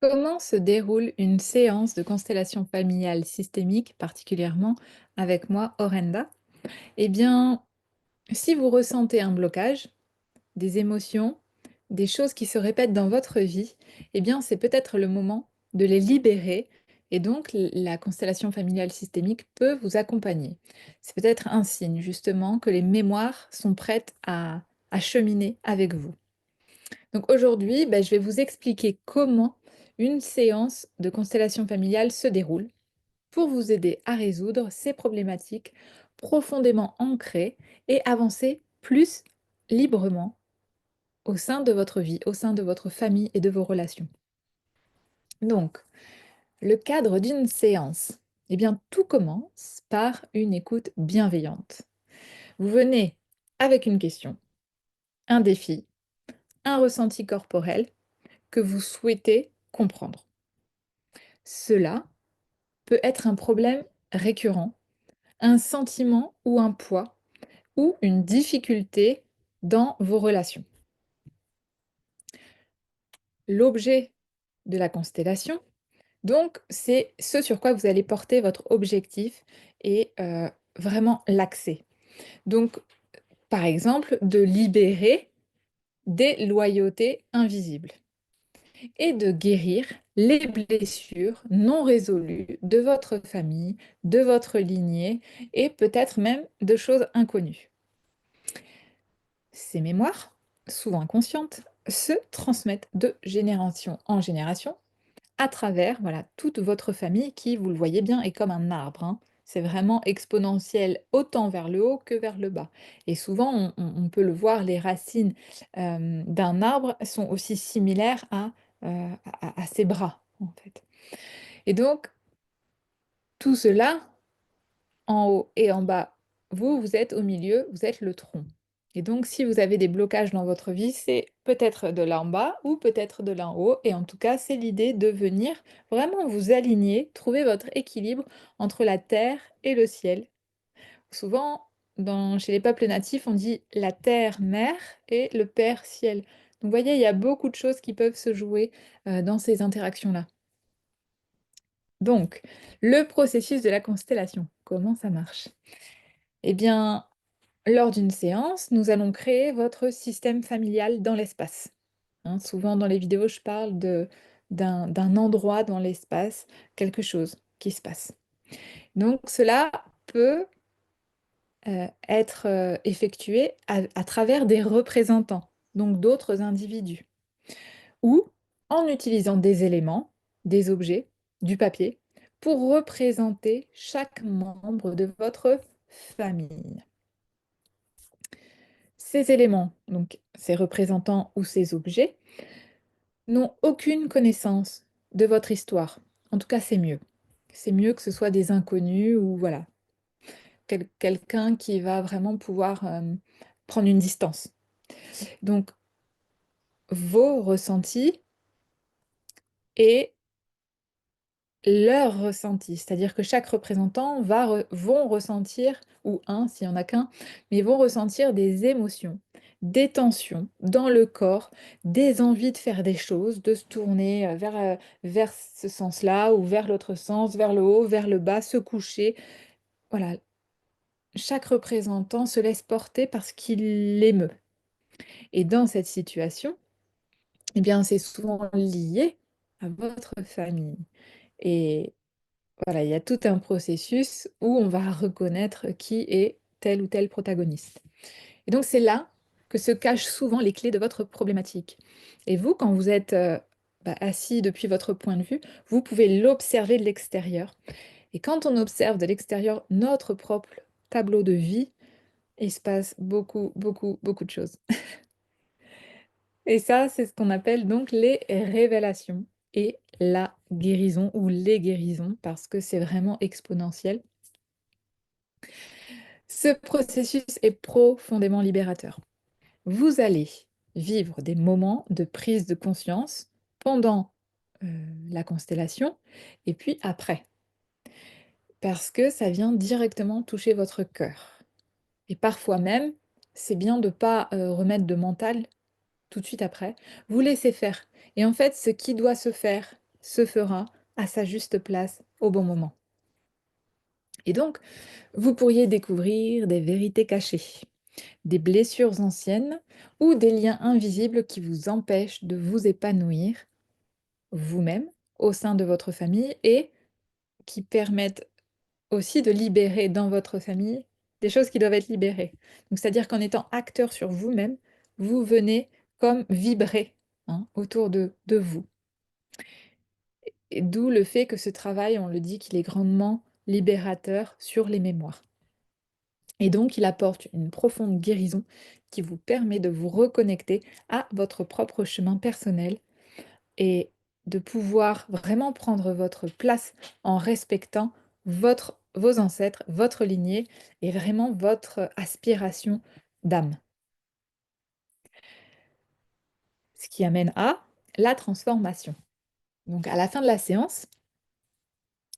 Comment se déroule une séance de constellation familiale systémique, particulièrement avec moi, Orenda? Eh bien, si vous ressentez un blocage, des émotions, des choses qui se répètent dans votre vie, eh bien, c'est peut-être le moment de les libérer et donc la constellation familiale systémique peut vous accompagner. C'est peut-être un signe justement que les mémoires sont prêtes à cheminer avec vous. Donc aujourd'hui, je vais vous expliquer comment une séance de constellation familiale se déroule pour vous aider à résoudre ces problématiques profondément ancrées et avancer plus librement au sein de votre vie, au sein de votre famille et de vos relations. Donc, le cadre d'une séance, eh bien, tout commence par une écoute bienveillante. Vous venez avec une question, un défi, un ressenti corporel que vous souhaitez comprendre. Cela peut être un problème récurrent, un sentiment ou un poids ou une difficulté dans vos relations. L'objet de la constellation, donc, c'est ce sur quoi vous allez porter votre objectif et vraiment l'axer. Donc, par exemple, de libérer des loyautés invisibles et de guérir les blessures non résolues de votre famille, de votre lignée et peut-être même de choses inconnues. Ces mémoires, souvent inconscientes, se transmettent de génération en génération à travers voilà, toute votre famille qui, vous le voyez bien, est comme un arbre, hein. C'est vraiment exponentiel autant vers le haut que vers le bas. Et souvent, on peut le voir, les racines d'un arbre sont aussi similaires à ses bras, en fait. Et donc, tout cela, en haut et en bas, vous êtes au milieu, vous êtes le tronc. Et donc, si vous avez des blocages dans votre vie, c'est peut-être de là en bas ou peut-être de là en haut. Et en tout cas, c'est l'idée de venir vraiment vous aligner, trouver votre équilibre entre la terre et le ciel. Souvent, chez les peuples natifs, on dit la terre-mère et le père-ciel. Donc, vous voyez, il y a beaucoup de choses qui peuvent se jouer dans ces interactions-là. Donc, le processus de la constellation, comment ça marche? Eh bien, lors d'une séance, nous allons créer votre système familial dans l'espace. Hein, souvent dans les vidéos, je parle d'un endroit dans l'espace, quelque chose qui se passe. Donc cela peut être effectué à travers des représentants, donc d'autres individus, ou en utilisant des éléments, des objets, du papier, pour représenter chaque membre de votre famille. Ces éléments, donc ces représentants ou ces objets, n'ont aucune connaissance de votre histoire. En tout cas, c'est mieux. C'est mieux que ce soit des inconnus ou voilà, quelqu'un qui va vraiment pouvoir prendre une distance. Donc, vos ressentis et leur ressenti, c'est-à-dire que chaque représentant vont ressentir, ou un s'il y en a qu'un, mais vont ressentir des émotions, des tensions dans le corps, des envies de faire des choses, de se tourner vers ce sens-là ou vers l'autre sens, vers le haut, vers le bas, se coucher. Voilà, chaque représentant se laisse porter parce qu'il l'émeut. Et dans cette situation, eh bien, c'est souvent lié à votre famille. Et voilà, il y a tout un processus où on va reconnaître qui est tel ou tel protagoniste. Et donc c'est là que se cachent souvent les clés de votre problématique. Et vous, quand vous êtes assis depuis votre point de vue, vous pouvez l'observer de l'extérieur. Et quand on observe de l'extérieur notre propre tableau de vie, il se passe beaucoup, beaucoup, beaucoup de choses. Et ça, c'est ce qu'on appelle donc les révélations et la guérison ou les guérisons, parce que c'est vraiment exponentiel. Ce processus est profondément libérateur. Vous allez vivre des moments de prise de conscience pendant la constellation et puis après, parce que ça vient directement toucher votre cœur. Et parfois même, c'est bien de ne pas remettre de mental tout de suite après. Vous laissez faire. Et en fait, ce qui doit se faire se fera à sa juste place au bon moment. Et donc, vous pourriez découvrir des vérités cachées, des blessures anciennes ou des liens invisibles qui vous empêchent de vous épanouir vous-même au sein de votre famille et qui permettent aussi de libérer dans votre famille des choses qui doivent être libérées. Donc c'est-à-dire qu'en étant acteur sur vous-même, vous venez comme vibrer, hein, autour de vous. Et d'où le fait que ce travail, on le dit qu'il est grandement libérateur sur les mémoires. Et donc il apporte une profonde guérison qui vous permet de vous reconnecter à votre propre chemin personnel et de pouvoir vraiment prendre votre place en respectant vos ancêtres, votre lignée et vraiment votre aspiration d'âme. Ce qui amène à la transformation. Donc à la fin de la séance,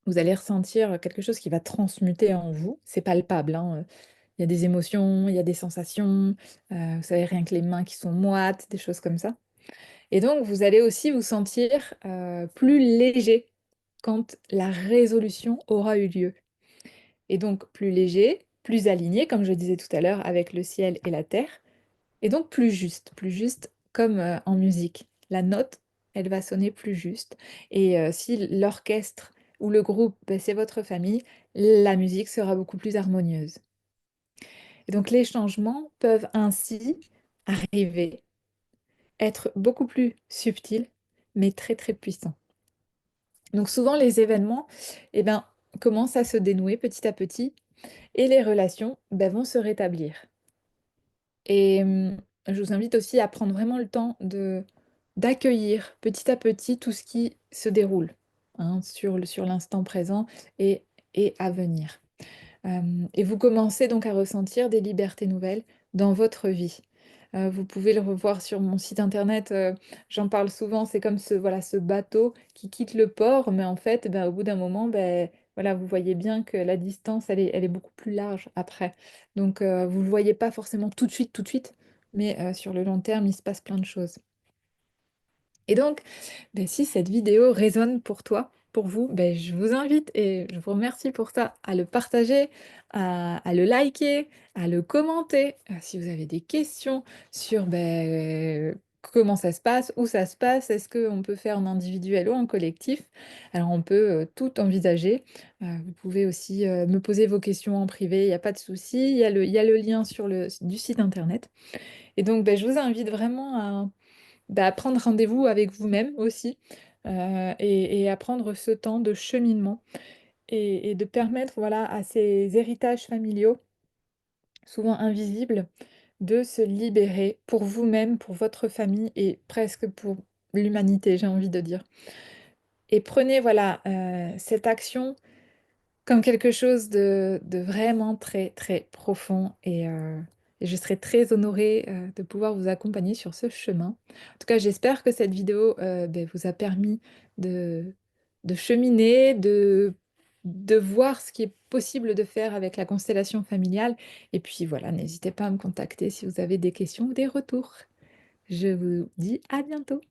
vous allez ressentir quelque chose qui va transmuter en vous. C'est palpable, hein. Il y a des émotions, il y a des sensations, vous savez, rien que les mains qui sont moites, des choses comme ça. Et donc vous allez aussi vous sentir, plus léger quand la résolution aura eu lieu. Et donc plus léger, plus aligné, comme je disais tout à l'heure, avec le ciel et la terre, et donc plus juste comme, en musique. La note, elle va sonner plus juste et si l'orchestre ou le groupe, beh, c'est votre famille, la musique sera beaucoup plus harmonieuse. Et donc les changements peuvent ainsi arriver, être beaucoup plus subtils, mais très, très puissants. Donc souvent les événements, eh ben, commencent à se dénouer petit à petit et les relations, bah, vont se rétablir. Et je vous invite aussi à prendre vraiment le temps de d'accueillir petit à petit tout ce qui se déroule, hein, sur l'instant présent et à venir. Et vous commencez donc à ressentir des libertés nouvelles dans votre vie. Vous pouvez le revoir sur mon site internet, j'en parle souvent, c'est comme ce voilà, ce bateau qui quitte le port, mais en fait, bah, au bout d'un moment, beh, voilà, vous voyez bien que la distance, elle est beaucoup plus large après. Donc vous ne le voyez pas forcément tout de suite, mais sur le long terme, il se passe plein de choses. Et donc, beh, si cette vidéo résonne pour toi, pour vous, beh, je vous invite et je vous remercie pour ça, à le partager, à le liker, à le commenter. Si vous avez des questions sur, beh, comment ça se passe, où ça se passe, est-ce qu'on peut faire en individuel ou en collectif? Alors on peut, tout envisager. Vous pouvez aussi, me poser vos questions en privé, il y a pas de souci. Il y a le lien sur le du site internet. Et donc, beh, je vous invite vraiment à bah, prendre rendez-vous avec vous-même aussi, et à prendre ce temps de cheminement et de permettre, voilà, à ces héritages familiaux, souvent invisibles, de se libérer pour vous-même, pour votre famille et presque pour l'humanité, j'ai envie de dire. Et prenez, voilà, cette action comme quelque chose de vraiment très, très profond et je serais très honorée, de pouvoir vous accompagner sur ce chemin. En tout cas, j'espère que cette vidéo, beh, vous a permis de cheminer, de voir ce qui est possible de faire avec la constellation familiale et puis voilà, n'hésitez pas à me contacter si vous avez des questions ou des retours. Je vous dis à bientôt.